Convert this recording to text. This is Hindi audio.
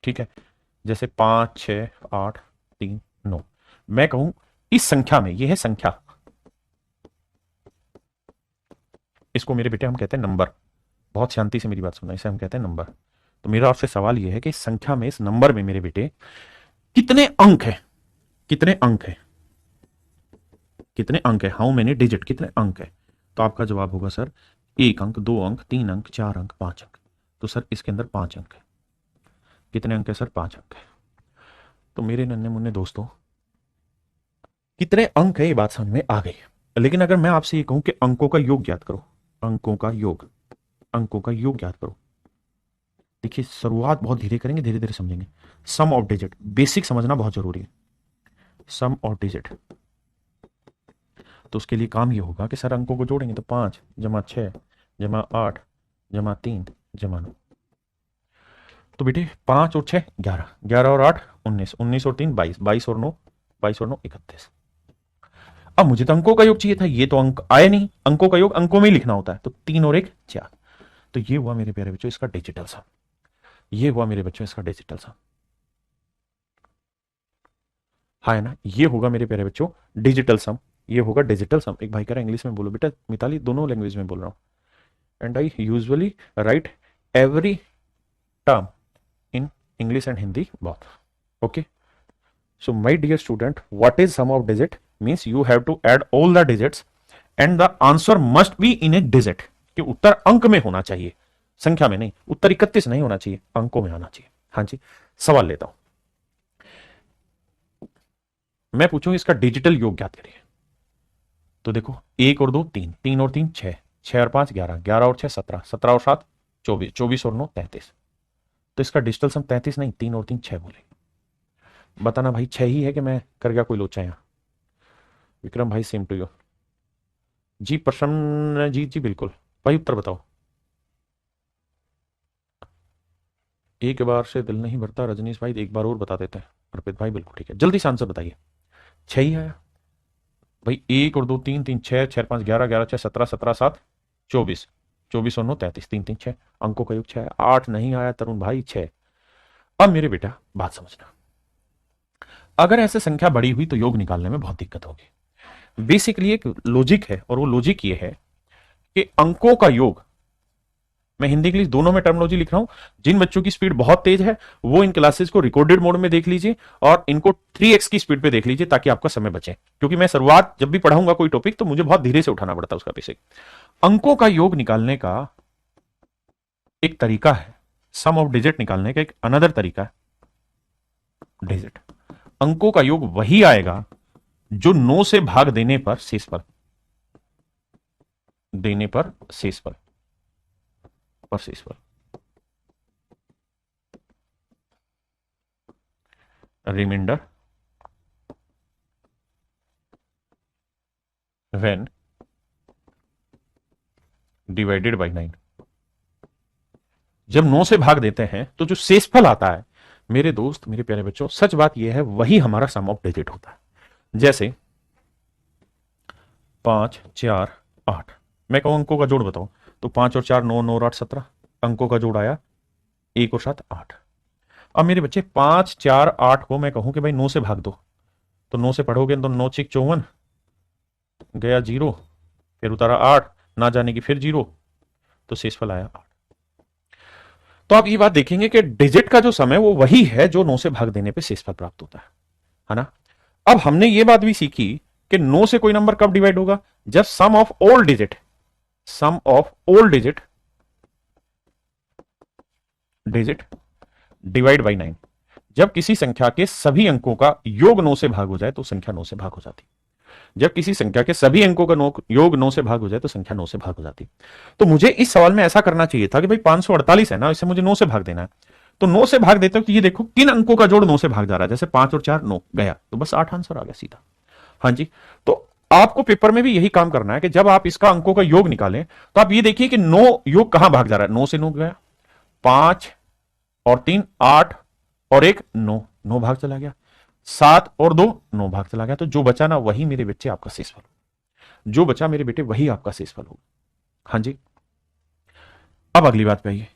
ठीक है, जैसे 5 6 8 3 9। मैं कहूं इस संख्या में, ये है संख्या, इसको मेरे बेटे हम कहते हैं नंबर। बहुत शांति से मेरी बात सुनना, इसे हम कहते हैं नंबर। तो मेरा आपसे सवाल यह है कि इस संख्या में, इस नंबर में मेरे बेटे कितने अंक है, कितने अंक है, कितने अंक है, हाउ मेनी डिजिट, कितने अंक है। तो आपका जवाब होगा सर 1 अंक, 2 अंक, 3 अंक, 4 अंक, 5 अंक। तो सर इसके अंदर 5 अंक है। कितने अंक है सर? 5 अंक है। तो मेरे नन्हे मुन्ने दोस्तों, कितने अंक है ये बात समझ में आ गई। लेकिन अगर मैं आपसे ये कहूं कि अंकों का योग ज्ञात करो, अंकों का योग, अंकों का योग ज्ञात करो। देखिए शुरुआत बहुत धीरे करेंगे, धीरे धीरे समझेंगे। सम ऑफ डिजिट, बेसिक समझना बहुत जरूरी है। सम ऑफ डिजिट, तो उसके लिए काम ये होगा कि सर अंकों को जोड़ेंगे तो 5 जमा 6 जमा 8 जमा 3 जमा 9। तो बेटे 5 और 6 11, 11 और 8 19, 19 और 3 22, 22 और 9 22 और 9 31। अब मुझे तो अंकों का योग चाहिए था, ये तो अंक आए नहीं। अंकों का योग अंकों में ही लिखना होता है, तो 3 और 1 4। तो ये हुआ मेरे प्यारे बच्चों इसका डिजिटल सम। ये हुआ मेरे बच्चों इसका डिजिटल सम। हाँ है ना, ये होगा मेरे प्यारे बच्चों डिजिटल सम। ये होगा डिजिटल सम। एक भाई कह रहा है इंग्लिश में बोलो, बेटा मिताली दोनों लैंग्वेज में बोल रहा हूं। And I usually right every term in English and Hindi both. Okay. So my dear student, what is sum of digit? Means you have to add all the digits and the answer must be in a digit. कि उत्तर अंक में होना चाहिए, संख्या में नहीं। उत्तर 31 नहीं होना चाहिए, अंकों में आना चाहिए। हाँ जी, सवाल लेता हूं मैं, पूछूंगा इसका डिजिटल योग ज्ञात करिए। तो देखो 1 और 2 3, 3 और 3 6, 6 और 5 11, 11 और 6 17, 17 और 7 24, 24 और 9 33। तो इसका डिजिटल सम 33 नहीं, 3 और 3 6 बोले। बताना भाई 6 ही है कि मैं कर गया कोई लोचा यहां? विक्रम भाई सेम टू यू। जी प्रसन्न जी, जी बिल्कुल भाई, उत्तर बताओ। एक बार से दिल नहीं भरता, रजनीश भाई एक बार और बता देते हैं। अर्पित भाई बिल्कुल ठीक है, जल्दी से आंसर बताइए। 6 ही आया भाई। 1 और 2 3, 3 6, 6 5 11, 11 6 17, 17 7 24, 24 और 9 33, 3 3 6। अंकों का योग 6 है। 8 नहीं आया तरुण भाई, 6। अब मेरे बेटा बात समझना, अगर ऐसे संख्या बड़ी हुई तो योग निकालने में बहुत दिक्कत होगी। बेसिकली एक लॉजिक है, और वो लॉजिक ये है कि अंकों का योग, मैं हिंदी इंग्लिश दोनों में टर्मिनोलॉजी लिख रहा हूं। जिन बच्चों की स्पीड बहुत तेज है वो इन क्लासेस को रिकॉर्डेड मोड में देख लीजिए, और इनको 3x की स्पीड पे देख लीजिए ताकि आपका समय बचे। क्योंकि मैं शुरुआत जब भी पढ़ाऊंगा कोई टॉपिक तो मुझे बहुत धीरे से उठाना पड़ता है उसका बेसिक। अंकों का योग निकालने का एक तरीका है, सम ऑफ डिजिट निकालने का एक अनदर तरीका है डिजिट। अंकों का योग वही आएगा जो 9 से भाग देने पर शेष पर, देने पर शेष पर, शेष पर रिमाइंडर व्हेन डिवाइडेड बाय 9। जब 9 से भाग देते हैं तो जो शेषफल आता है मेरे दोस्त, मेरे प्यारे बच्चों, सच बात यह है वही हमारा सम ऑफ डिजिट होता है। जैसे 5 4 8, मैं कहूं अंकों का जोड़ बताओ, तो 5 और 4 9, 9 और 8 17। अंकों का जोड़ आया 1 और 7 8। अब मेरे बच्चे 5 4 8 को मैं कहूं कि भाई 9 से भाग दो, तो 9 से पढ़ोगे तो 9 6 54, गया 0, फिर उतारा 8, ना जाने की फिर 0, तो शेषफल आया 8। तो आप ये बात देखेंगे कि डिजिट का जो समय वो वही है जो 9 से भाग देने पे शेषफल प्राप्त होता है ना। अब हमने ये बात भी सीखी कि 9 से कोई नंबर कब डिवाइड होगा, जब sum of all digit, sum of all digit digit divide by 9। जब किसी संख्या के सभी अंकों का योग 9 से भाग हो जाए तो संख्या 9 से भाग हो जाती। जब किसी संख्या के सभी अंकों का योग 9 से भाग हो जाए तो संख्या 9 से भाग हो जाती। तो मुझे इस सवाल में ऐसा करना चाहिए था कि भाई 548 है ना, इससे मुझे 9 से भाग देना है। तो 9 से भाग देते हो तो ये देखो किन अंकों का जोड़ 9 से भाग जा रहा है। जैसे 5 और 4 9 गया, तो बस 8 आंसर आ गया सीधा। हाँ जी, तो आपको पेपर में भी यही काम करना है कि जब आप इसका अंकों का योग निकालें तो आप ये देखिए कि 9 योग कहां भाग जा रहा है। 9 से 9 गया, 5 और 3 8 और 1 9, 9 भाग चला गया। 7 और 2 9 भाग चला गया। तो जो बचा ना वही मेरे बच्चे आपका शेषफल हो, जो बचा मेरे बेटे वही आपका शेषफल होगा। हाँ जी, अब अगली बात पे आइए।